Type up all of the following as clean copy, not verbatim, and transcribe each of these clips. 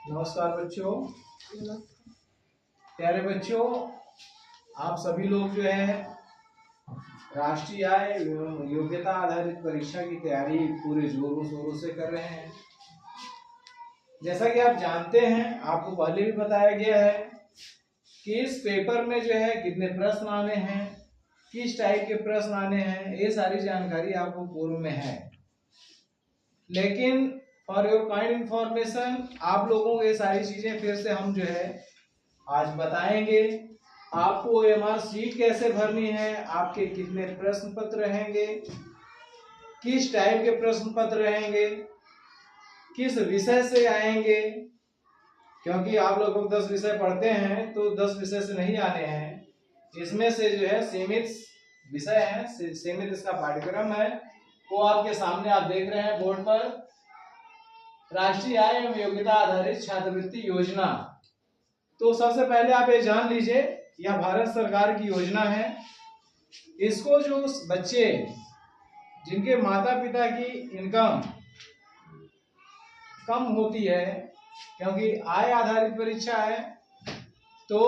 नमस्कार बच्चों। प्यारे बच्चों, आप सभी लोग जो है राष्ट्रीय आय एवं योग्यता आधारित परीक्षा की तैयारी पूरे जोरों शोरों से कर रहे हैं। जैसा कि आप जानते हैं, आपको पहले भी बताया गया है कि इस पेपर में जो है कितने प्रश्न आने हैं, किस टाइप के प्रश्न आने हैं, ये सारी जानकारी आपको पूर्व में है। लेकिन फॉर योर काइंड इंफॉर्मेशन, आप लोगों को ये सारी चीजें फिर से हम जो है आज बताएंगे। आपको OMR शीट कैसे भरनी है, आपके कितने प्रश्न पत्र रहेंगे, किस टाइप के प्रश्न पत्र रहेंगे, किस विषय से आएंगे, क्योंकि आप लोग 10 विषय पढ़ते हैं तो 10 विषय से नहीं आने हैं। इसमें से जो है सीमित विषय है, सीमित इसका पाठ्यक्रम है, वो आपके सामने आप देख रहे हैं बोर्ड पर। राष्ट्रीय आय एवं योग्यता आधारित छात्रवृत्ति योजना। तो सबसे पहले आप ये जान लीजिए, यह भारत सरकार की योजना है। इसको जो बच्चे जिनके माता पिता की इनकम कम होती है, क्योंकि आय आधारित परीक्षा है, तो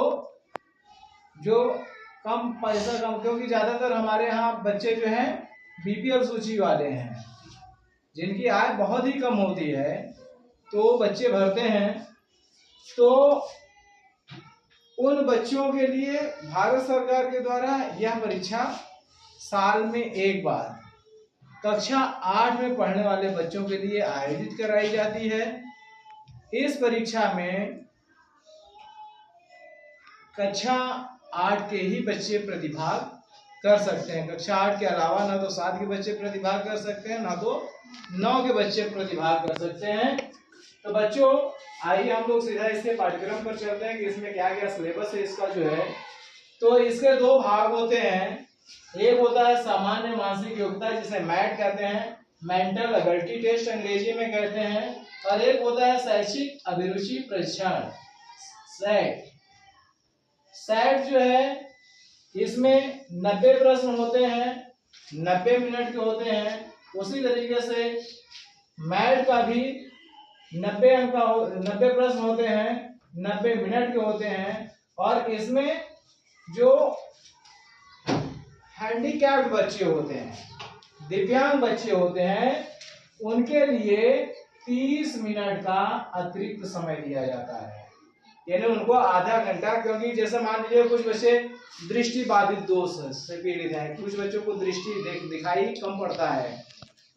जो कम पैसा कम, क्योंकि ज्यादातर हमारे यहाँ बच्चे जो हैं BPL सूची वाले हैं, जिनकी आय बहुत ही कम होती है, तो बच्चे भरते हैं। तो उन बच्चों के लिए भारत सरकार के द्वारा यह परीक्षा साल में एक बार कक्षा 8 में पढ़ने वाले बच्चों के लिए आयोजित कराई जाती है। इस परीक्षा में कक्षा 8 के ही बच्चे प्रतिभाग कर सकते हैं। कक्षा 8 के अलावा ना तो 7 के बच्चे प्रतिभाग कर सकते हैं, ना तो 9 के बच्चे प्रतिभाग कर सकते हैं। तो बच्चों, आइए हम लोग सीधा इसके पाठ्यक्रम पर चलते हैं कि इसमें क्या क्या सिलेबस है इसका जो है। तो इसके दो भाग होते हैं। एक होता है सामान्य मानसिक योग्यता, जिसे मैट कहते हैं, मेंटल एबिलिटी टेस्ट अंग्रेजी में कहते हैं, और एक होता है शैक्षिक अभिरुचि परीक्षण, सेट। सेट जो है, इसमें 90 प्रश्न होते हैं, 90 मिनट के होते हैं। उसी तरीके से मैट का भी 90 प्रश्न होते हैं, 90 मिनट के होते हैं। और इसमें जो हैंडीकैप्ड बच्चे होते हैं, दिव्यांग बच्चे होते हैं, उनके लिए 30 मिनट का अतिरिक्त समय दिया जाता है, यानी उनको आधा घंटा। क्योंकि जैसे मान लीजिए कुछ बच्चे दृष्टि बाधित दोष से पीड़ित हैं, कुछ बच्चों को दृष्टि दिखाई कम पड़ता है,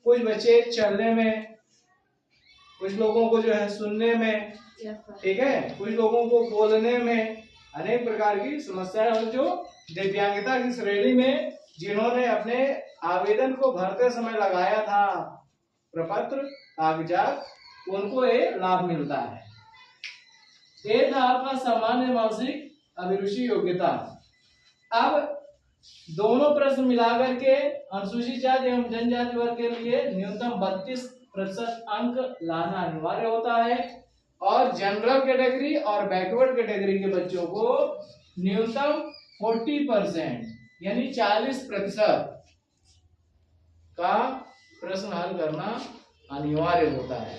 कुछ बच्चे चलने में, कुछ लोगों को जो है सुनने में, ठीक है, कुछ लोगों को बोलने में, अनेक प्रकार की समस्याएं। और जो दिव्यांगता की श्रेणी में जिन्होंने अपने आवेदन को भरते समय लगाया था प्रपत्र कागजात, उनको ये लाभ मिलता है। ये था आपका सामान्य मानसिक अभिरुचि योग्यता। अब दोनों प्रश्न मिलाकर के अनुसूचित जाति एवं जनजाति वर्ग के लिए न्यूनतम 32% अंक लाना अनिवार्य होता है, और जनरल कैटेगरी और बैकवर्ड कैटेगरी के बच्चों को न्यूनतम 40% यानी 40% का प्रश्न हल करना अनिवार्य होता है।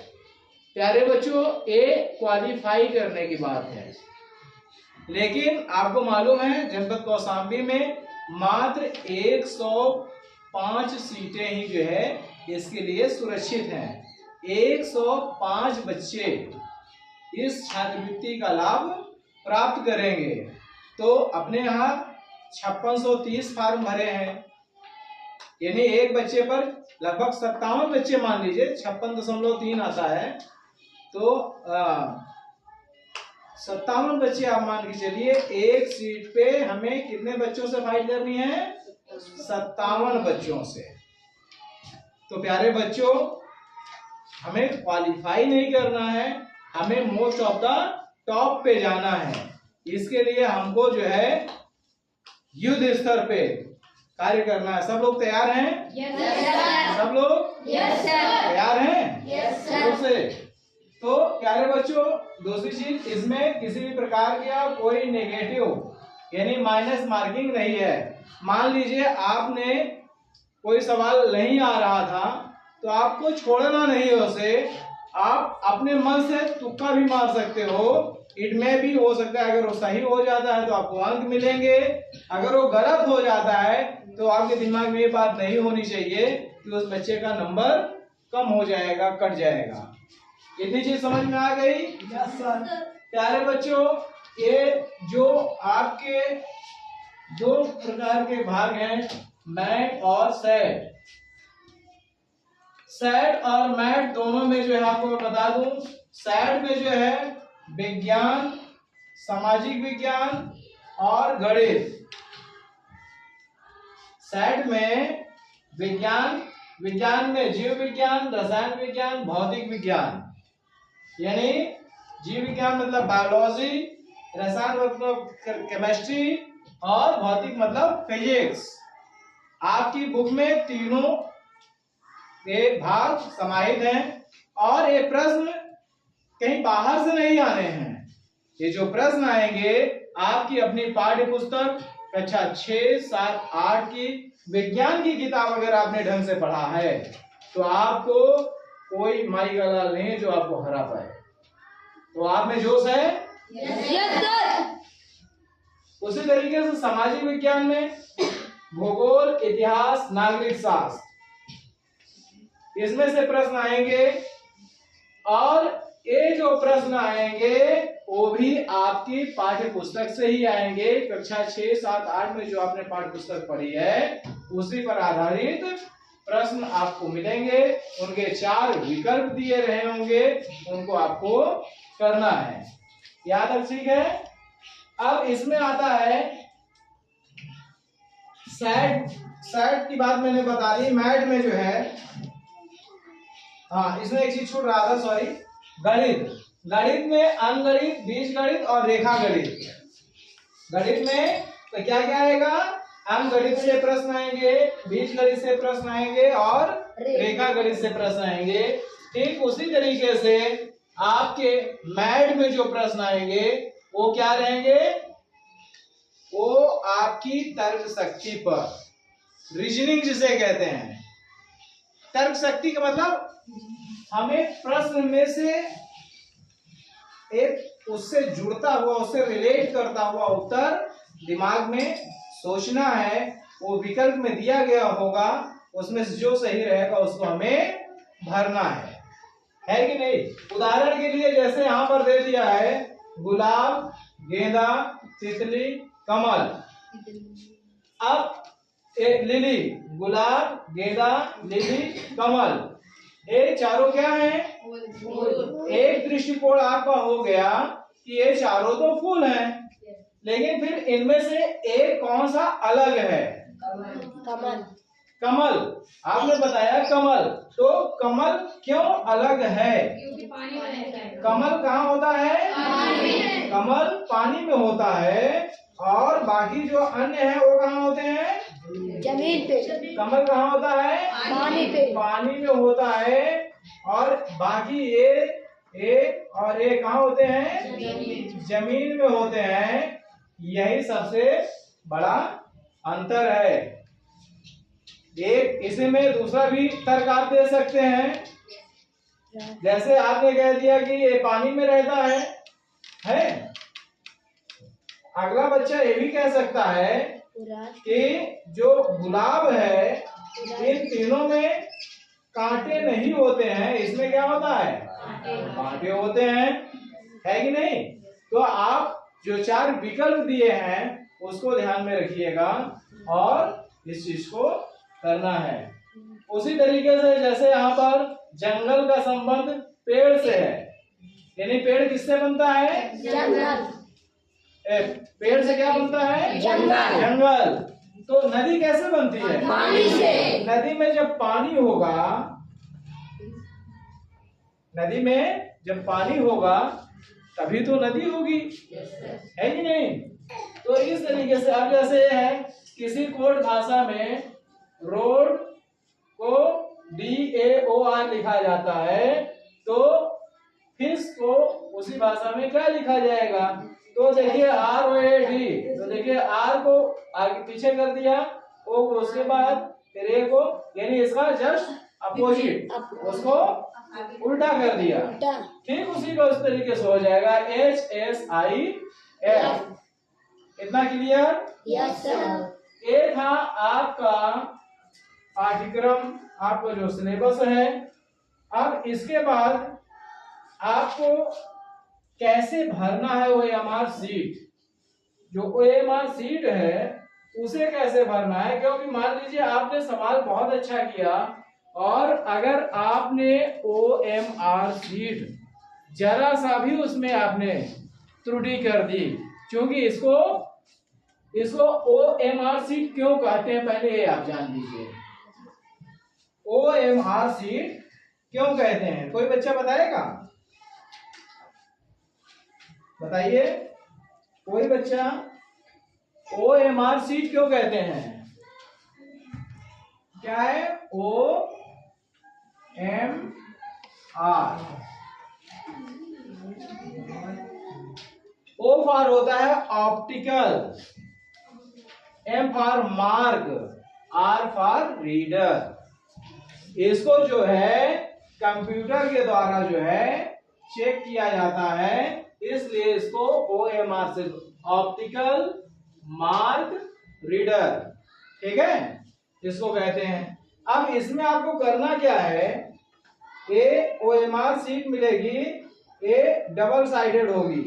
प्यारे बच्चों, ये क्वालिफाई करने की बात है। लेकिन आपको मालूम है जनपद कौशाम्बी में मात्र 105 सीटें ही जो है इसके लिए सुरक्षित हैं। 105 बच्चे इस छात्रवृत्ति का लाभ प्राप्त करेंगे। तो अपने यहाँ 5630 फार्म भरे हैं, यानी एक बच्चे पर लगभग 57 बच्चे, मान लीजिए 56.3 आता है, तो 57 बच्चे आप मान के चलिए। एक सीट पे हमें कितने बच्चों से फाइट करनी है? 57 बच्चों से। तो प्यारे बच्चों, हमें क्वालिफाई नहीं करना है, हमें मोस्ट ऑफ द टॉप पे जाना है। इसके लिए हमको जो है युद्ध स्तर पे कार्य करना है। सब लोग तैयार हैं? yes, सब लोग yes, तैयार हैं? yes, से। तो प्यारे बच्चों, दूसरी चीज, इसमें किसी भी प्रकार का कोई नेगेटिव यानी माइनस मार्किंग नहीं है। मान लीजिए आपने कोई सवाल नहीं आ रहा था, तो आपको छोड़ना नहीं है उसे, आप अपने मन से तुक्का भी मार सकते हो, इट में भी हो सकता है। अगर वो सही हो जाता है तो आपको अंक मिलेंगे, अगर वो गलत हो जाता है तो आपके दिमाग में ये बात नहीं होनी चाहिए कि उस बच्चे का नंबर कम हो जाएगा, कट जाएगा। इतनी चीज समझ में आ गई? Yes sir. प्यारे बच्चों, ये जो आपके दो प्रकार के भाग हैं, मैट और सेट। सेट और मैट दोनों में जो है आपको मैं बता दूं, सेट में जो है विज्ञान, सामाजिक विज्ञान और गणित। सेट में विज्ञान में जीव विज्ञान, रसायन विज्ञान, भौतिक विज्ञान, यानी जीव विज्ञान मतलब बायोलॉजी, रसायन मतलब केमिस्ट्री और भौतिक मतलब फिजिक्स। आपकी बुक में तीनों ये भाग समाहित हैं और ये प्रश्न कहीं बाहर से नहीं आने हैं। ये जो प्रश्न आएंगे आपकी अपनी पाठ्य पुस्तक कक्षा 6, 7, 8 की विज्ञान की किताब अगर आपने ढंग से पढ़ा है तो आपको कोई माई का लाल नहीं है जो आपको हरा पाए। तो आप में जोश है? Yes sir. उसी तरीके से सामाजिक विज्ञान में भूगोल, इतिहास, नागरिक शास्त्र, इसमें से प्रश्न आएंगे और ये जो प्रश्न आएंगे वो भी आपकी पाठ्य पुस्तक से ही आएंगे। कक्षा 6, 7, 8 में जो आपने पाठ्य पुस्तक पढ़ी है उसी पर आधारित प्रश्न आपको मिलेंगे। उनके 4 विकल्प दिए रहे होंगे, उनको आपको करना है। याद तक ठीक है? अब इसमें आता है सेट की बात मैंने बता दी। मैट में जो है, हाँ इसमें एक चीज छूट रहा था, सॉरी, गणित में अंकगणित, बीजगणित और रेखा गणित। गणित में तो क्या क्या आएगा? अंकगणित से प्रश्न आएंगे, बीजगणित से प्रश्न आएंगे और रेखा गणित से प्रश्न आएंगे। ठीक उसी तरीके से आपके मैथ में जो प्रश्न आएंगे वो क्या रहेंगे? वो आपकी तर्क शक्ति पर, रीजनिंग जिसे कहते हैं। तर्क शक्ति का मतलब हमें प्रश्न में से एक उससे जुड़ता हुआ, उससे रिलेट करता हुआ उत्तर दिमाग में सोचना है। वो विकल्प में दिया गया होगा, उसमें से जो सही रहेगा उसको हमें भरना है कि नहीं? उदाहरण के लिए जैसे यहां पर दे दिया है गुलाब, गेंदा, तितली, कमल। अब लिली, गुलाब, गेंदा, लिली, कमल, ये चारों क्या हैं? एक दृष्टिकोण आपका हो गया कि ये चारों तो फूल हैं, लेकिन फिर इनमें से एक कौन सा अलग है? कमल। आपने बताया कमल, तो कमल क्यों अलग है? क्योंकि पानी में रहता है। कमल कहाँ होता है? कमल पानी में होता है और बाकी जो अन्य है वो कहाँ होते हैं? जमीन पे। कमल कहाँ होता है? पानी पे। पानी में होता है और बाकी ये और ये कहाँ होते हैं? जमीन में होते हैं। यही सबसे बड़ा अंतर है। एक इसमें दूसरा भी तर्क आप दे सकते हैं, जैसे आपने कह दिया कि ये पानी में रहता है? अगला बच्चा ये भी कह सकता है कि जो गुलाब है इन तीनों में कांटे नहीं होते हैं, इसमें क्या होता है? कांटे होते हैं, है कि नहीं? तो आप जो 4 विकल्प दिए हैं उसको ध्यान में रखिएगा और इस चीज को करना है। उसी तरीके से जैसे यहाँ पर जंगल का संबंध पेड़ से है, यानी पेड़ किससे बनता है? जंगल। पेड़ से क्या बनता है? जंगल। तो नदी कैसे बनती है? पानी से। नदी में जब पानी होगा, नदी में जब पानी होगा तभी तो नदी होगी, है कि नहीं? तो इस तरीके से अब जैसे है किसी कोड भाषा में रोड को DAOR लिखा जाता है, तो फिश को उसी भाषा में क्या लिखा जाएगा? तो देखिए ROAD, तो देखिए R को आगे पीछे कर दिया, O को उसके बाद फिर A को, यानी इसका जस्ट अपोजिट, उसको उल्टा कर दिया, उल्टा। ठीक उसी को उस तरीके से हो जाएगा HSIF। इतना क्लियर? Yes sir. ये था आपका पाठ्यक्रम, आपका जो सिलेबस है। अब इसके बाद आपको कैसे भरना है OMR सीट, जो OMR सीट है उसे कैसे भरना है, क्योंकि मान लीजिए आपने सवाल बहुत अच्छा किया और अगर आपने OMR सीट जरा सा भी उसमें आपने त्रुटि कर दी, क्योंकि इसको OMR सीट क्यों कहते हैं पहले ये आप जान लीजिए। OMR सीट क्यों कहते हैं, कोई बच्चा बताएगा? बताइए कोई बच्चा, OMR सीट क्यों कहते हैं? क्या है OMR? O फॉर होता है optical, M for mark, R for reader. इसको जो है कंप्यूटर के द्वारा जो है चेक किया जाता है, इसलिए इसको OMR से ऑप्टिकल मार्क रीडर, ठीक है, इसको कहते हैं। अब इसमें आपको करना क्या है, ये OMR सीट मिलेगी, ये डबल साइडेड होगी,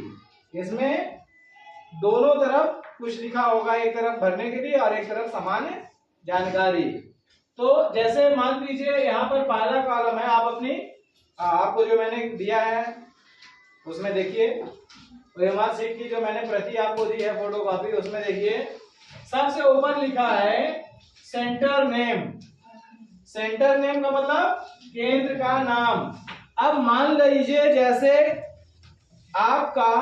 इसमें दोनों तरफ कुछ लिखा होगा, एक तरफ भरने के लिए और एक तरफ सामान्य जानकारी। तो जैसे मान लीजिए यहाँ पर पहला कॉलम है, आप अपनी आपको जो मैंने दिया है उसमें देखिए, OMR सीट की जो मैंने प्रति आपको दी है फोटोकॉपी, उसमें देखिए सबसे ऊपर लिखा है सेंटर नेम। सेंटर नेम का मतलब केंद्र का नाम। अब मान लीजिए जैसे आपका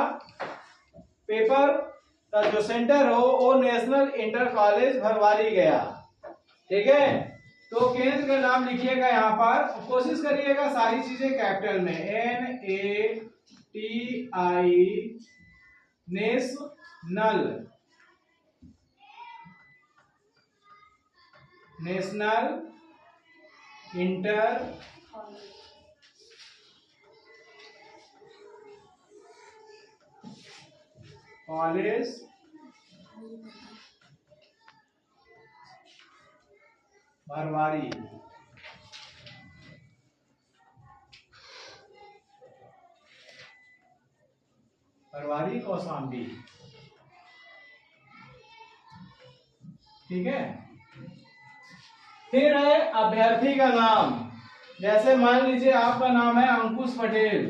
पेपर का जो सेंटर हो वो नेशनल इंटर कॉलेज भरवारी गया, ठीक है, तो केंद्र का नाम लिखिएगा यहाँ पर, कोशिश करिएगा सारी चीजें कैपिटल में, NATI national inter college Bharwari. Bharwari Kaushambi, ठीक है। फिर है अभ्यर्थी का नाम, जैसे मान लीजिए आपका नाम है अंकुश पटेल,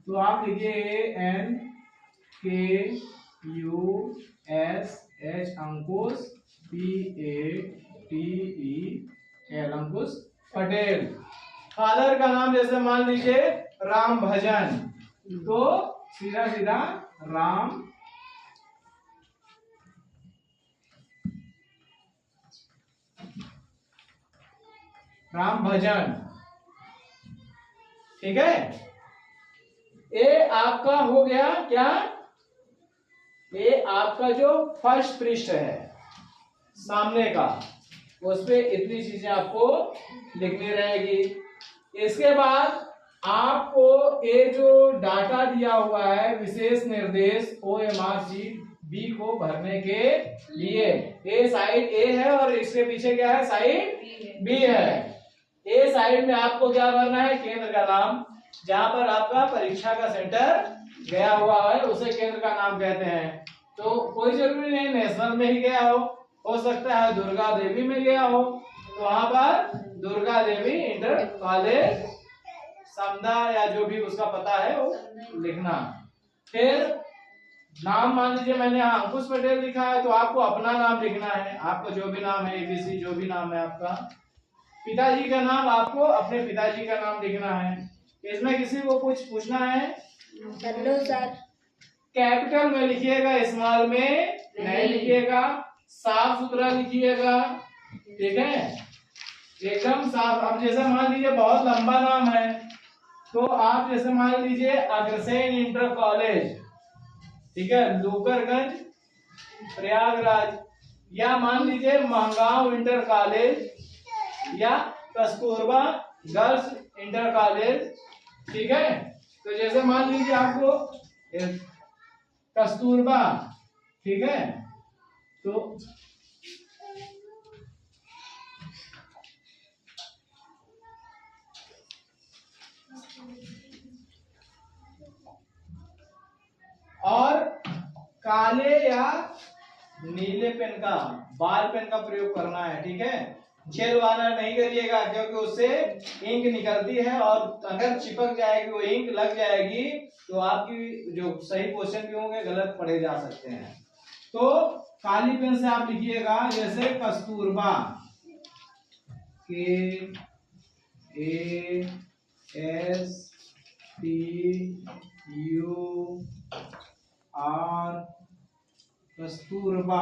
तो आप लिखिए ANKUSH अंकुश PATEL अंकुश पटेल। फादर का नाम जैसे मान लीजिए राम भजन, तो सीधा सीधा राम भजन, ठीक है। ये आपका हो गया क्या, ये आपका जो फर्स्ट पृष्ठ है सामने का, उस पे इतनी चीजें आपको लिखनी रहेगी। इसके बाद आपको ये जो डाटा दिया हुआ है विशेष निर्देश OMR सीट बी को भरने के लिए, ये साइड ए है और इसके पीछे क्या है, साइड बी है। ए साइड में आपको क्या भरना है, केंद्र का नाम, जहां पर आपका परीक्षा का सेंटर गया हुआ है उसे केंद्र का नाम कहते हैं। तो कोई जरूरी नहीं नेशनल में ही गया हो सकता है दुर्गा देवी में गया हो, तो वहां पर दुर्गा देवी इंटर कॉलेज समदा या जो भी उसका पता है वो लिखना। फिर नाम मान लीजिए मैंने यहाँ अंकुश पटेल लिखा है, तो आपको अपना नाम लिखना है, आपका जो भी नाम है ABC जो भी नाम है आपका। पिताजी का नाम आपको अपने पिताजी का नाम लिखना है। इसमें किसी को कुछ पूछना है? Hello sir. कैपिटल में लिखिएगा, स्मॉल में नहीं लिखिएगा, साफ सुथरा लिखिएगा, ठीक है, एकदम साफ। अब जैसे मान लीजिए बहुत लंबा नाम है, तो आप जैसे मान लीजिए अग्रसेन इंटर कॉलेज, ठीक है, लूकरगंज प्रयागराज, या मान लीजिए महगांव इंटर कॉलेज, या कस्तूरबा गर्ल्स इंटर कॉलेज, ठीक है। तो जैसे मान लीजिए आपको कस्तूरबा, ठीक है, तो और काले या नीले पेन का, बाल पेन का प्रयोग करना है, ठीक है। जेल वाला नहीं करिएगा क्योंकि उससे इंक निकलती है और अगर चिपक जाएगी वो इंक लग जाएगी तो आपकी जो सही क्वेश्चन भी होंगे गलत पढ़े जा सकते हैं। तो काली पेन से आप लिखिएगा जैसे Kasturba, KASTUR, Kasturba,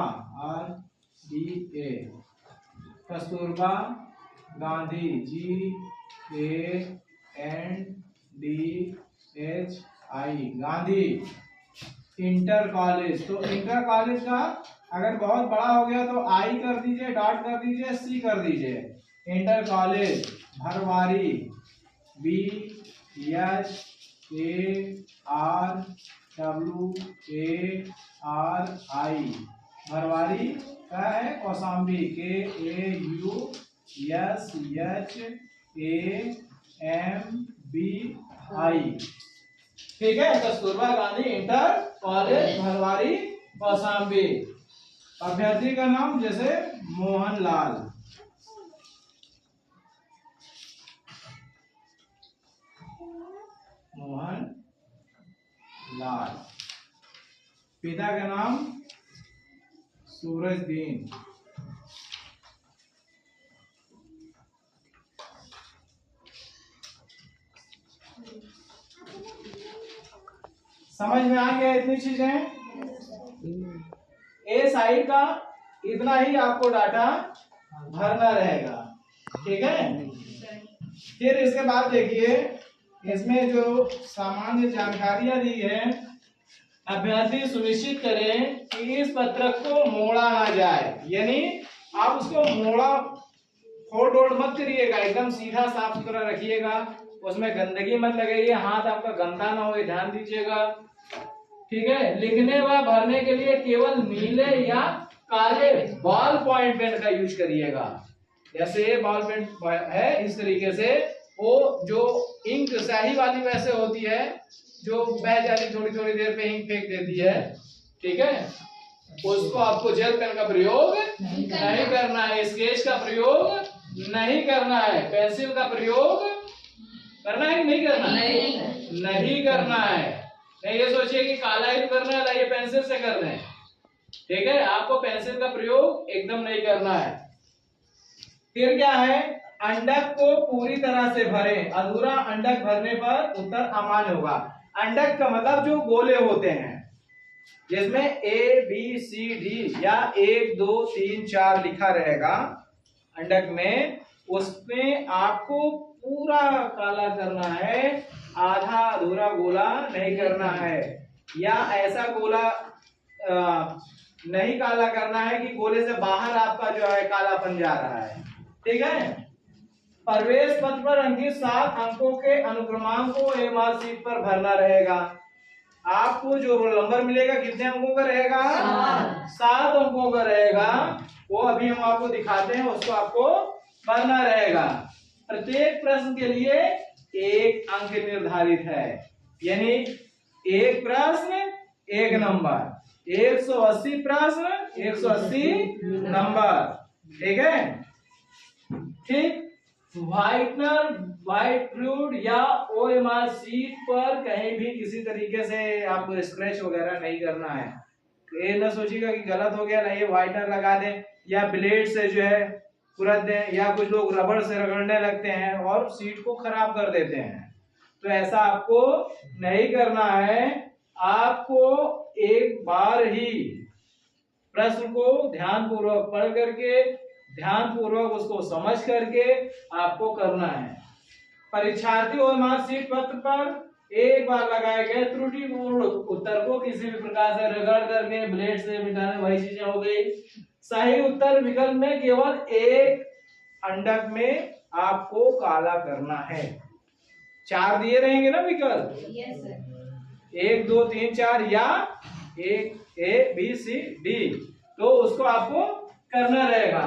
RDA, Kasturba Gandhi, GANDHI, Gandhi. Inter college, तो इंटर कॉलेज का अगर बहुत बड़ा हो गया तो आई कर दीजिए, डॉट कर दीजिए, सी कर दीजिए। Inter college Bharwari, BHARWARI, Bharwari का है कौशाम्बी, KAUSHAMBI, ठीक है। Kasturba Gandhi inter college Bharwari Kaushambi. अभ्यर्थी का नाम जैसे मोहनलाल, मोहनलाल। पिता का नाम सूरजदीन, समझ में आ गया इतनी चीजें। ए साइड का इतना ही आपको डाटा भरना रहेगा, ठीक है। फिर इसके बाद देखिए इसमें जो सामान्य जानकारियां दी है, अभ्यर्थी सुनिश्चित करें कि इस पत्रक को मोड़ा ना जाए, यानी आप उसको मोड़ा फोड़ डोड़ मत करिएगा, एकदम सीधा साफ सुथरा रखिएगा, उसमें गंदगी मत लगाइए, हाथ आपका गंदा ना हो ध्यान दीजिएगा, ठीक है। लिखने व भरने के लिए केवल नीले या काले बॉल पॉइंट पेन का यूज करिएगा। जैसे ये बॉल पेन है इस तरीके से, वो जो इंक स्याही वाली वैसे होती है जो बह जाती थोड़ी थोड़ी देर पे इंक फेंक देती है, ठीक है, उसको आपको जेल पेन का प्रयोग नहीं करना है, स्केच का प्रयोग नहीं करना है, पेंसिल का प्रयोग करना है कि नहीं करना है? नहीं करना है। नहीं ये सोचिए कि काला ही करना है, ये पेंसिल से कर रहे हैं, ठीक है। आपको पेंसिल का प्रयोग एकदम नहीं करना है। फिर क्या है, अंडक को पूरी तरह से भरें, अधूरा अंडक भरने पर उत्तर अमान्य होगा। अंडक का मतलब जो गोले होते हैं जिसमें ABCD या 1 2 3 4 लिखा रहेगा अंडक में, उसमें आपको पूरा काला करना है, आधा अधूरा गोला नहीं करना है, या ऐसा गोला नहीं काला करना है कि गोले से बाहर आपका जो है कालापन जा रहा है, ठीक है। प्रवेश पत्र पर अंकित 7 अंकों के अनुक्रमांक को एमआर शीट पर भरना रहेगा। आपको जो रोल नंबर मिलेगा कितने अंकों का रहेगा? 7 अंकों का रहेगा। वो अभी हम आपको दिखाते हैं, उसको आपको भरना रहेगा। प्रत्येक प्रश्न के लिए 1 अंक निर्धारित है, यानी एक प्रश्न 1 नंबर, 180 प्रश्न 180 नंबर, ठीक है। ठीक, व्हाइटनर, व्हाइट फ्लूइड या ओएमआर शीट पर कहीं भी किसी तरीके से आपको स्क्रैच वगैरह नहीं करना है। ये ना सोचिएगा कि गलत हो गया, ना ये व्हाइटनर लगा दें या ब्लेड से जो है कुरद दें, या कुछ लोग रबड़ से रगड़ने लगते हैं और शीट को खराब कर देते हैं, तो ऐसा आपको नहीं करना है। आपको एक बार ही प्रश्न को ध्यानपूर्वक पढ़ करके, ध्यानपूर्वक उसको समझ करके आपको करना है। परीक्षार्थी ओएमआर शीट पत्र पर एक बार लगाए गए त्रुटिपूर्ण उत्तर को किसी भी प्रकार से रगड़ करके ब्लेड से मिटाने, वही चीजें हो गई। सही उत्तर विकल्प में केवल एक अंडक में आपको काला करना है, 4 दिए रहेंगे ना विकल्प, यस सर। 1 2 3 4 या एक ए बी सी डी, तो उसको आपको करना रहेगा।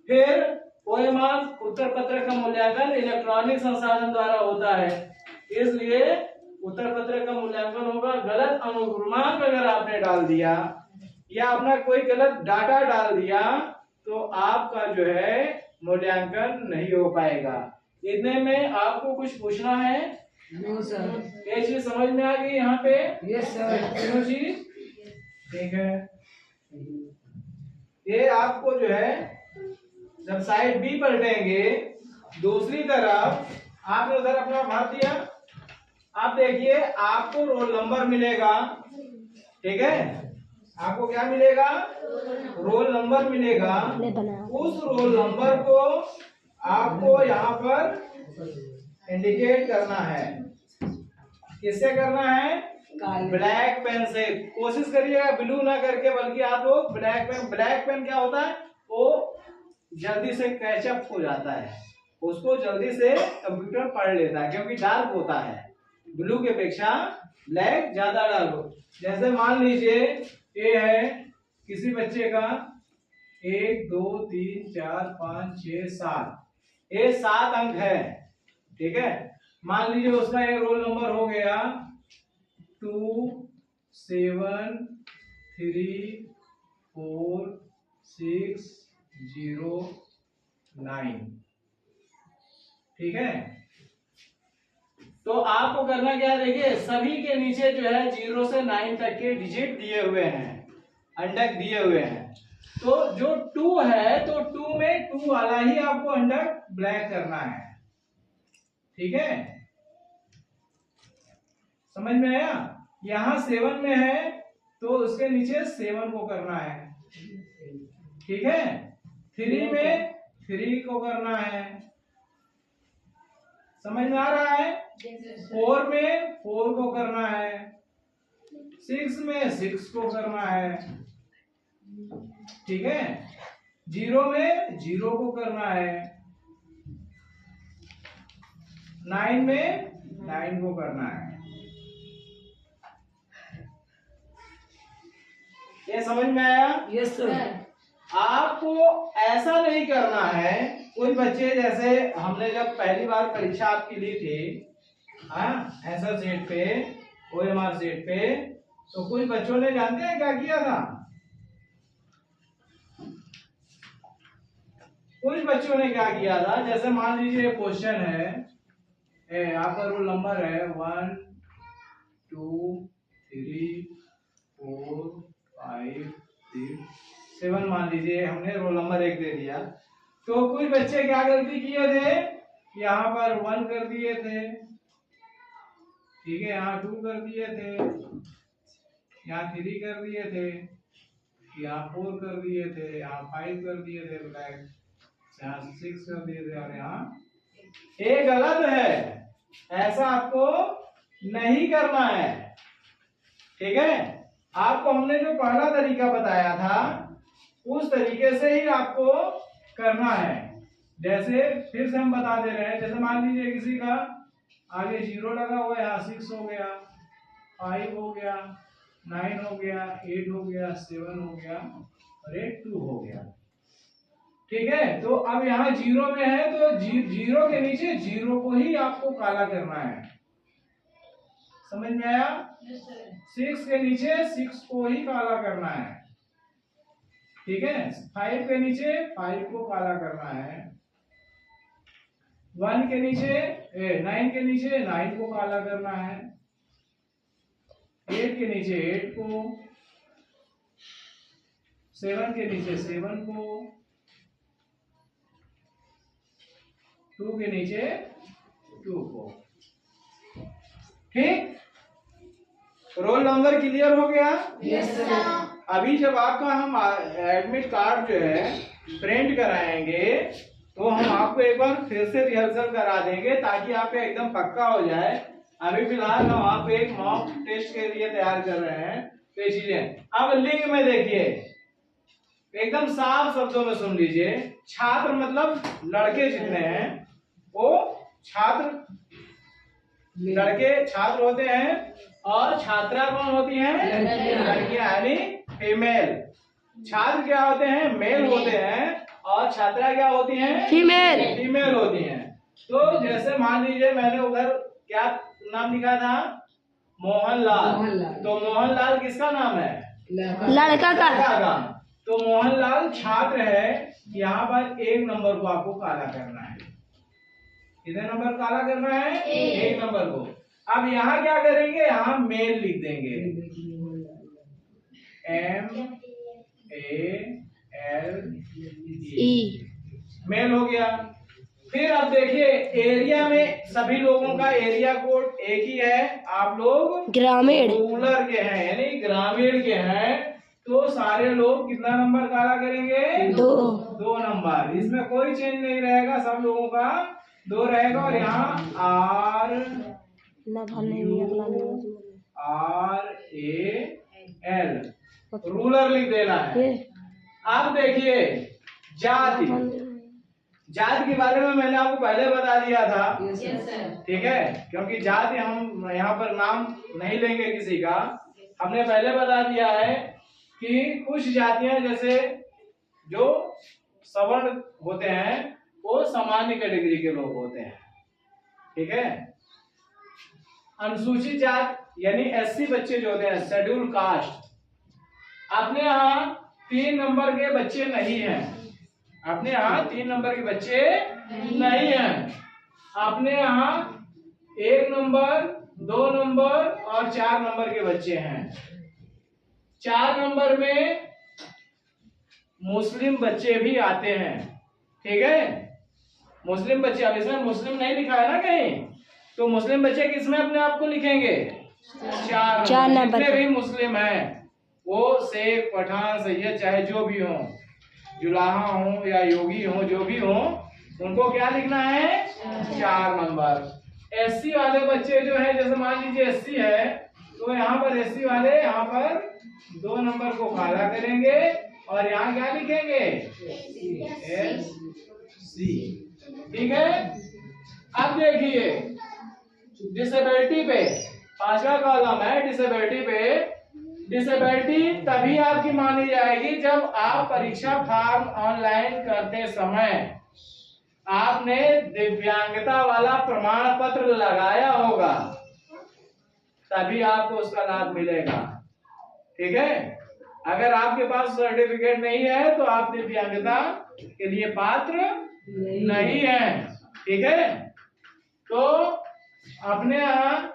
फिर ओएमआर उत्तर पत्र का मूल्यांकन इलेक्ट्रॉनिक संसाधन द्वारा होता है, इसलिए उत्तर पत्र का मूल्यांकन होगा। गलत अनुक्रमांक अगर आपने डाल दिया या अपना कोई गलत डाटा डाल दिया तो आपका जो है मूल्यांकन नहीं हो पाएगा। इतने में आपको कुछ पूछना है? No sir. ये चीज समझ में आ गई यहाँ पे? Yes sir. तीनों चीज ठीक है। ये आपको जो है जब साइड बी पलटेंगे दूसरी तरफ आपने उधर अपना भर दिया, आप देखिए आपको रोल नंबर मिलेगा, ठीक है? आपको क्या मिलेगा? रोल नंबर मिलेगा। उस रोल नंबर को आपको यहाँ पर इंडिकेट करना है। किससे करना है? ब्लैक पेन से। कोशिश करिएगा ब्लू ना करके, बल्कि आप लोग ब्लैक पेन क्या होता है, वो जल्दी से कैचअप हो जाता है, उसको जल्दी से कंप्यूटर पढ़ लेता है, क्योंकि डार्क होता है। ब्लू के अपेक्षा ब्लैक ज्यादा डार्क हो। जैसे मान लीजिए ये है किसी बच्चे का 1 2 3 4 5 6 7, ये 7 अंक है, ठीक है? मान लीजिए उसका एक रोल नंबर हो गया 2 7 3 4 6 0 9, ठीक है? तो आपको करना क्या है, देखिए सभी के नीचे जो है 0 से 9 तक के डिजिट दिए हुए हैं, अंडक दिए हुए हैं। तो जो 2 है तो 2 में 2 वाला ही आपको अंडक ब्लैक करना है, ठीक है? समझ में आया? यहाँ 7 में है तो उसके नीचे 7 को करना है, ठीक है? 3 में 3 को करना है, समझ में आ रहा है? 4 में 4 को करना है, 6 में 6 को करना है, ठीक है? 0 में 0 को करना है, 9 में 9 को करना है। ये समझ में आया? Yes sir. आपको ऐसा नहीं करना है। कुछ बच्चे, जैसे हमने जब पहली बार परीक्षा आपकी ली थी, ऐसा सेट पे, ओएमआर सेट पे, तो कुछ बच्चों ने जानते हैं क्या किया था? कुछ बच्चों ने क्या किया था, जैसे मान लीजिए क्वेश्चन है, आपका रोल नंबर है 1 2 3 4 5 6 7, मान लीजिए हमने रोल नंबर 1 दे दिया। तो कुछ बच्चे क्या गलती किए थे, यहाँ पर 1 कर दिए थे, ठीक है? यहाँ 2 कर दिए थे, यहाँ 3 कर दिए थे, यहाँ 4 कर दिए थे, यहाँ 5 कर दिए थे ब्लैक, यहाँ 6 कर दिए थे, और यहाँ ये गलत है, ऐसा आपको नहीं करना है, ठीक है? आपको हमने जो पहला तरीका बताया था उस तरीके से ही आपको करना है। जैसे फिर से हम बता दे रहे हैं, जैसे मान लीजिए किसी का आगे 0 लगा हुआ है, यहाँ 6 हो गया, 5 हो गया, 9 हो गया, 8 हो गया, 7 हो गया, और 8 2 हो गया, ठीक है? तो अब यहाँ 0 में है तो 0 के नीचे 0 को ही आपको काला करना है, समझ में आया? 6 के नीचे 6 को ही काला करना है, ठीक है? 5 के नीचे 5 को काला करना है, 1 के नीचे 9 के नीचे 9 को काला करना है, 8 के नीचे 8 को, 7 के नीचे 7 को, 2 के नीचे 2 को, ठीक? रोल नंबर क्लियर हो गया? Yes sir. अभी जब आपका हम एडमिट कार्ड जो है प्रिंट कराएंगे तो हम आपको एक बार फिर से रिहर्सल करा देंगे ताकि आपका एकदम पक्का हो जाए। अभी फिलहाल हम आप एक मॉक टेस्ट के लिए तैयार कर रहे हैं, तो ये चीजें अब लिंक में देखिए, एकदम साफ शब्दों में सुन लीजिए। छात्र मतलब लड़के जितने हैं वो छात्र लड़के छात्र होते हैं और छात्रा कौन होती हैं? लड़कियां, यानी फीमेल। छात्र क्या होते हैं? मेल होते हैं और छात्रा क्या होती हैं? फीमेल होती हैं। तो जैसे मान लीजिए मैंने उधर क्या नाम लिखा था? मोहनलाल। तो मोहनलाल किसका नाम है? लड़का का। तो मोहनलाल छात्र है। यहाँ पर 1 नंबर को आपको काला करना है। कितने नंबर काला करना है? 1 नंबर को। अब यहाँ क्या करेंगे? यहाँ मेल लिख देंगे, MEALE, मेल हो गया। फिर अब देखिए एरिया में सभी लोगों का एरिया कोड एक ही है। आप लोग ग्रामीण रूरल के हैं, यानी ग्रामीण के हैं, तो सारे लोग कितना नंबर काला करेंगे? 2 नंबर। इसमें कोई चेंज नहीं रहेगा, सब लोगों का 2 रहेगा। और यहाँ RAL रूलर लिख देना है। अब देखिए जाति, जाति के बारे में मैंने आपको पहले बता दिया था, ठीक है, क्योंकि जाति हम यहाँ पर नाम नहीं लेंगे किसी का। हमने पहले बता दिया है कि कुछ जातियां जैसे जो सवर्ण होते हैं वो सामान्य कैटेगरी के लोग होते हैं, ठीक है। अनुसूचित जात यानी SC बच्चे जो होते हैं, शेड्यूल कास्ट, अपने यहाँ 3 नंबर के बच्चे नहीं हैं। अपने यहाँ 3 नंबर के बच्चे नहीं हैं। अपने यहाँ 1 नंबर, 2 नंबर और 4 नंबर के बच्चे हैं। 4 नंबर में मुस्लिम बच्चे भी आते हैं, ठीक है। मुस्लिम बच्चे, अब इसमें मुस्लिम नहीं लिखा है ना कहीं, तो मुस्लिम बच्चे किसमें अपने आप को लिखेंगे? 4 नंबर। जितने भी मुस्लिम हैं वो शेख, पठान, सैयद, चाहे जो भी हो, जुलाहा हो या योगी हो, जो भी हो, उनको क्या लिखना है? 4 नंबर। SC वाले बच्चे जो है, जैसे मान लीजिए SC है, तो यहाँ पर SC वाले यहाँ पर 2 नंबर को काला करेंगे और यहाँ क्या लिखेंगे? SC, ठीक है। अब देखिए डिसेबिलिटी पे 5वां कॉलम है डिसेबिलिटी पे। डिसेबिलिटी तभी आपकी मानी जाएगी जब आप परीक्षा फॉर्म ऑनलाइन करते समय आपने दिव्यांगता वाला प्रमाण पत्र लगाया होगा, तभी आपको उसका लाभ मिलेगा, ठीक है। अगर आपके पास सर्टिफिकेट नहीं है तो आप दिव्यांगता के लिए पात्र नहीं है, ठीक है। तो अपने यहाँ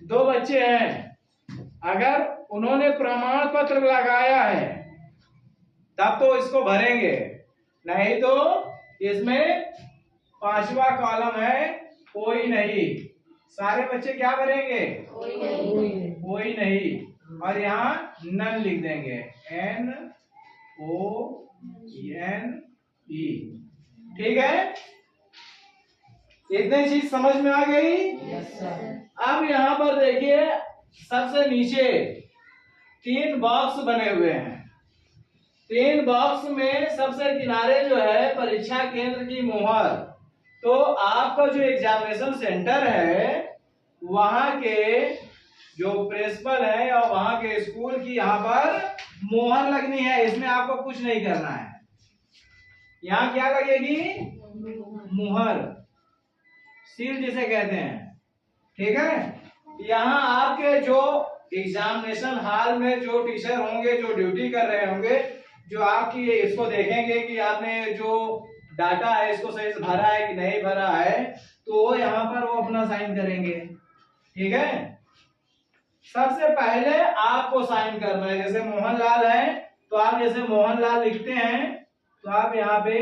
2 बच्चे हैं, अगर उन्होंने प्रमाण पत्र लगाया है तब तो इसको भरेंगे, नहीं तो इसमें 5वां कॉलम है कोई नहीं। सारे बच्चे क्या भरेंगे? कोई नहीं। और यहाँ नन लिख देंगे, NONE, ठीक है। इतनी चीज समझ में आ गई? अब यहाँ पर देखिए सबसे नीचे 3 बॉक्स बने हुए हैं। 3 बॉक्स में सबसे किनारे जो है परीक्षा केंद्र की मोहर। तो आपका जो एग्जामिनेशन सेंटर है वहां के जो प्रिंसिपल है और वहां के स्कूल की यहाँ पर मोहर लगनी है। इसमें आपको कुछ नहीं करना है। यहाँ क्या लगेगी? मुहर, सील जिसे कहते हैं, ठीक है। यहाँ आपके जो एग्जामिनेशन हॉल में जो टीचर होंगे, जो ड्यूटी कर रहे होंगे, जो आपकी इसको देखेंगे कि आपने जो डाटा है इसको सही से भरा है कि नहीं भरा है, तो वो यहाँ पर वो अपना साइन करेंगे, ठीक है। सबसे पहले आपको साइन करना है। जैसे मोहनलाल है तो आप जैसे मोहनलाल लिखते हैं तो आप यहाँ पे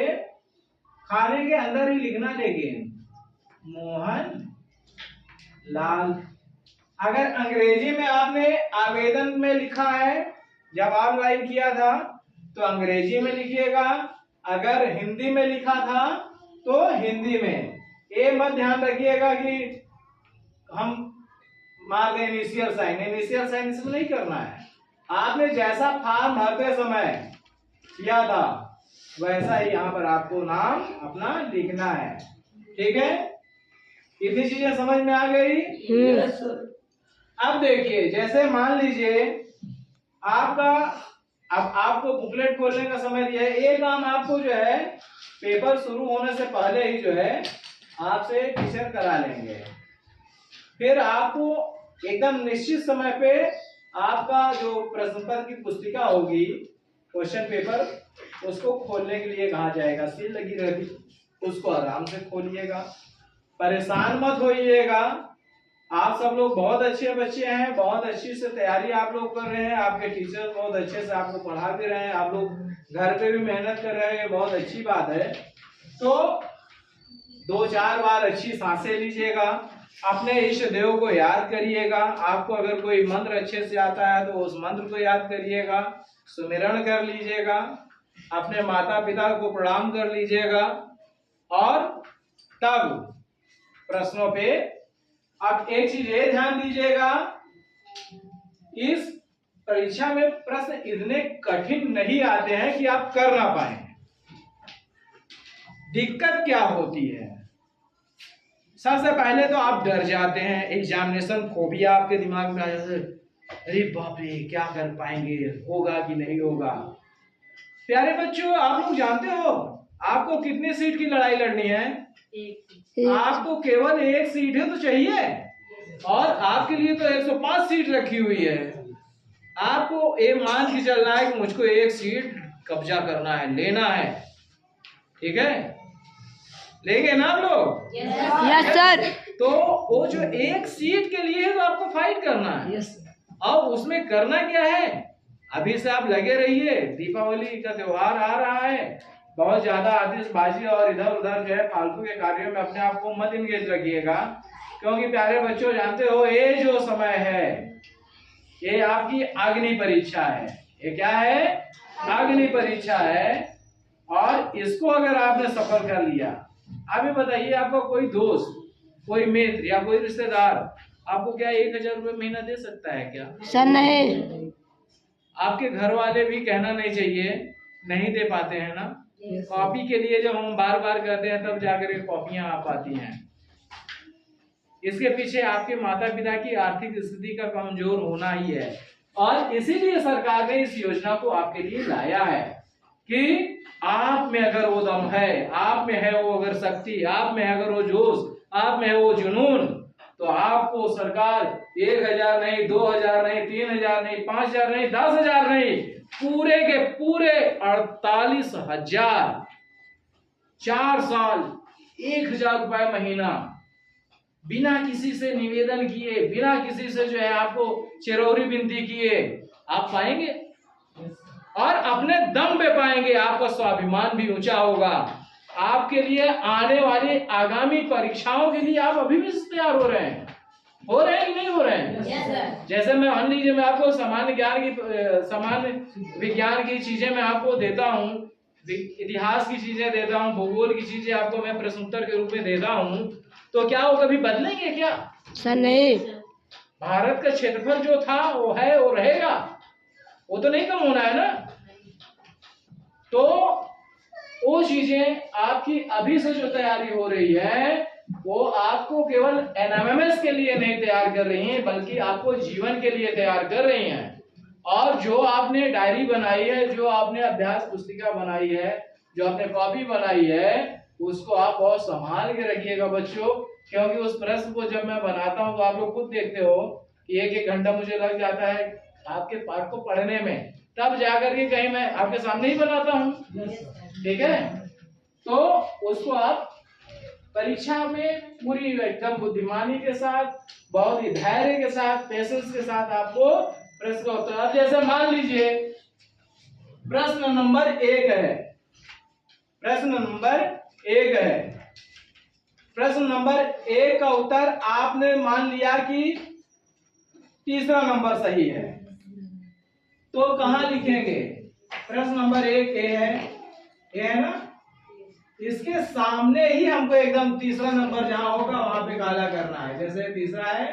खाने के अंदर ही लिखना, लेकिन मोहन लाल। अगर अंग्रेजी में आपने आवेदन में लिखा है, जब ऑनलाइन किया था तो अंग्रेजी में लिखिएगा। अगर हिंदी में लिखा था तो हिंदी में। ये मत ध्यान रखिएगा कि हम मार दें इनिशियल साइन। इनिशियल साइन इसमें नहीं करना है। आपने जैसा फॉर्म भरते समय किया था वैसा ही यहाँ पर आपको नाम अपना लिखना है, ठीक है। इतनी चीजें समझ में आ गई। Yes sir. अब देखिए, जैसे मान लीजिए आपका, अब आपको बुकलेट खोलने का समय दिया है। एक काम आपको जो है पेपर शुरू होने से पहले ही जो है आपसे टीचर करा लेंगे। फिर आपको एकदम निश्चित समय पे आपका जो प्रश्न पत्र की पुस्तिका होगी, क्वेश्चन पेपर, उसको खोलने के लिए कहा जाएगा। सील लगी रहेगी, उसको आराम से खोलिएगा, परेशान मत होइएगा। आप सब लोग बहुत अच्छे बच्चे हैं, बहुत अच्छी से तैयारी आप लोग कर रहे हैं, आपके टीचर बहुत अच्छे से आपको पढ़ा भी रहे हैं, आप लोग घर पे भी मेहनत कर रहे हैं, बहुत अच्छी बात है। तो 2-4 बार अच्छी सांसें लीजिएगा, अपने इष्ट देव को याद करिएगा। आपको अगर कोई मंत्र अच्छे से आता है तो उस मंत्र को याद करिएगा, सुमिरन कर लीजिएगा, अपने माता पिता को प्रणाम कर लीजिएगा, और तब प्रश्नों पे आप एक चीज ये ध्यान दीजिएगा, इस परीक्षा में प्रश्न इतने कठिन नहीं आते हैं कि आप कर ना पाए। दिक्कत क्या होती है? सबसे पहले तो आप डर जाते हैं, एग्जामिनेशन फोबिया आपके दिमाग में आ जाता है, अरे बाप रे क्या कर पाएंगे, होगा कि नहीं होगा। प्यारे बच्चों, आप लोग जानते हो आपको कितनी सीट की लड़ाई लड़नी है? आपको केवल एक सीट है तो चाहिए, और आपके लिए तो 105 सीट रखी हुई है। आपको ये मान के चलना है कि मुझको एक सीट कब्जा करना है, लेना है। ठीक है, लेंगे ना आप लोग? Yes sir. तो वो जो एक सीट के लिए है तो आपको फाइट करना है। यस। और उसमें करना क्या है, अभी से आप लगे रहिए। दीपावली का त्योहार आ रहा है, बहुत ज्यादा आतिशबाजी और इधर उधर जो है फालतू के कार्यों में अपने आप को मत इंगेज रखिएगा, क्योंकि प्यारे बच्चों जानते हो ये जो समय है ये आपकी अग्नि परीक्षा है। ये क्या है? अग्नि परीक्षा है। और इसको अगर आपने सफल कर लिया, आप ये बताइए, आपका कोई दोस्त, कोई मित्र या कोई रिश्तेदार आपको क्या 1000 रुपये महीना दे सकता है क्या? सर नहीं। आपके घर वाले भी कहना नहीं चाहिए, नहीं दे पाते हैं ना। कॉपी के लिए जब हम बार बार कहते हैं तब जाकर के कॉपियां आ पाती हैं। इसके पीछे आपके माता पिता की आर्थिक स्थिति का कमजोर होना ही है, और इसीलिए सरकार ने इस योजना को आपके लिए लाया है कि आप में अगर वो दम है, आप में है वो अगर शक्ति, आप में अगर वो जोश, आप में है वो जुनून, तो आपको सरकार 1000 नहीं, 2000 नहीं, 3000 नहीं, 5000 नहीं, 10,000 नहीं, पूरे के पूरे 48,000 4 साल 1000 रुपए महीना, बिना किसी से निवेदन किए, बिना किसी से जो है आपको चिरौरी विनती किए आप पाएंगे, और अपने दम पे पाएंगे। आपका स्वाभिमान भी ऊंचा होगा। आपके लिए आने वाली आगामी परीक्षाओं के लिए आप अभी भी तैयार हो रहे हैं कि नहीं हो रहे हैं? yes, जैसे मैं मान लीजिए मैं आपको सामान्य विज्ञान की चीजें मैं आपको देता हूँ, इतिहास की चीजें देता हूँ, भूगोल की चीजें आपको मैं प्रश्न उत्तर के रूप में देता हूँ, तो क्या वो कभी बदलेंगे क्या? सर नहीं। भारत का क्षेत्रफल जो था वो है, वो रहेगा, वो तो नहीं कम होना है ना। तो वो चीजें आपकी अभी से जो तैयारी हो रही है वो आपको केवल एनएमएमएस के लिए नहीं तैयार कर रही है, बल्कि आपको जीवन के लिए तैयार कर रही हैं। और जो आपने डायरी बनाई है, जो आपने अभ्यास पुस्तिका बनाई है, जो आपने कॉपी बनाई है, उसको आप बहुत संभाल के रखिएगा बच्चों, क्योंकि उस प्रश्न को जब मैं बनाता हूँ तो आप लोग खुद देखते हो कि 1-1 घंटा मुझे लग जाता है आपके पाठ को पढ़ने में, तब जाकर के कहीं मैं आपके सामने ही बनाता हूँ। ठीक है, तो उसको आप परीक्षा में पूरी एकदम बुद्धिमानी के साथ, बहुत ही धैर्य के साथ, पेशेंस के साथ आपको प्रश्न का उत्तर। अब जैसे मान लीजिए प्रश्न नंबर 1 है, प्रश्न नंबर 1 है, प्रश्न नंबर 1 का उत्तर आपने मान लिया कि तीसरा नंबर सही है, तो कहां लिखेंगे? प्रश्न नंबर 1 ए है, ए है ना, इसके सामने ही हमको एकदम तीसरा नंबर जहां होगा वहां पे काला करना है। जैसे तीसरा है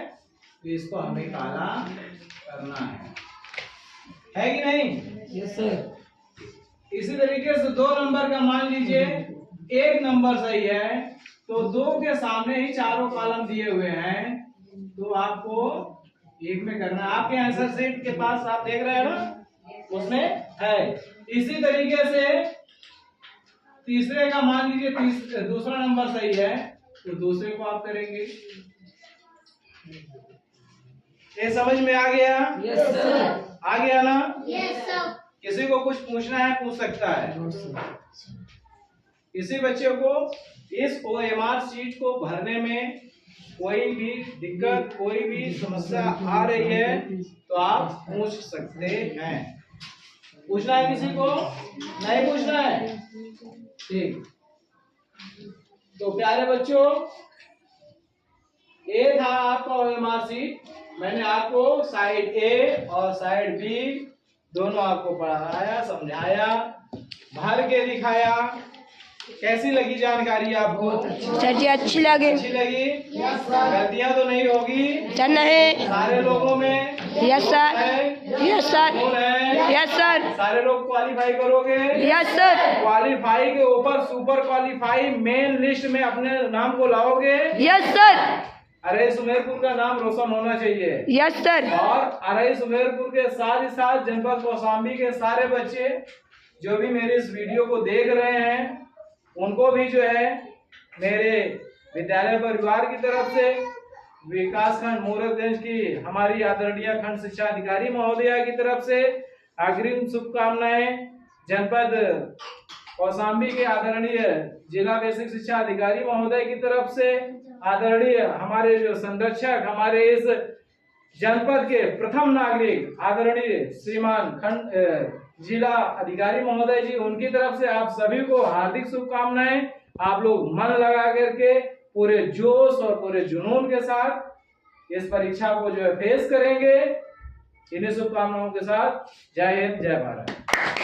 तो इसको हमें काला करना है कि नहीं? Yes sir. इसी तरीके से 2 नंबर का मान लीजिए 1 नंबर सही है, तो 2 के सामने ही चारों कॉलम दिए हुए हैं, तो आपको एक में करना है। आपके आंसर शीट के पास आप देख रहे हैं ना, उसमें है। इसी तरीके से तीसरे का मान लीजिए दूसरा नंबर सही है, तो दूसरे को आप करेंगे। ये समझ में आ गया? Yes sir. आ गया ना? Yes sir. किसी को कुछ पूछना है पूछ सकता है। किसी बच्चे को इस OMR शीट को भरने में कोई भी दिक्कत, कोई भी समस्या आ रही है तो आप पूछ सकते हैं। पूछना है किसी को? नहीं पूछना है? ठीक। तो प्यारे बच्चों, ये था आपका OMR शीट। मैंने आपको साइड A और साइड B दोनों आपको पढ़ाया, समझाया, भर के दिखाया। कैसी लगी जानकारी आपको? सर जी अच्छी लगी। अच्छी लगी? गलतियां तो नहीं होगी सर नहीं। सारे लोगों में? Yes sir. है? Yes sir. कौन है? Yes sir. सारे लोग क्वालिफाई करोगे? Yes sir. क्वालिफाई के ऊपर सुपर क्वालिफाई मेन लिस्ट में अपने नाम को लाओगे? Yes sir. अरे सुमेरपुर का नाम रोशन होना चाहिए। Yes sir. और अरे सुमेरपुर के साथ ही साथ जनपद कौशाम्बी के सारे बच्चे जो भी मेरे इस वीडियो को देख रहे हैं, उनको भी जो है मेरे विद्यालय परिवार की तरफ से, विकास खंड मोरगंज की हमारी आदरणीय खंड शिक्षा अधिकारी महोदया की तरफ से अग्रिम शुभकामनाएं। जनपद कौशाम्बी के आदरणीय जिला बेसिक शिक्षा अधिकारी महोदय की तरफ से आदरणीय हमारे जो संरक्षक, हमारे इस जनपद के प्रथम नागरिक आदरणीय श्रीमान खंड जिला अधिकारी महोदय जी, उनकी तरफ से आप सभी को हार्दिक शुभकामनाएं। आप लोग मन लगा करके पूरे जोश और पूरे जुनून के साथ इस परीक्षा को जो है फेस करेंगे। इन्हीं शुभकामनाओं के साथ जय हिंद, जय भारत।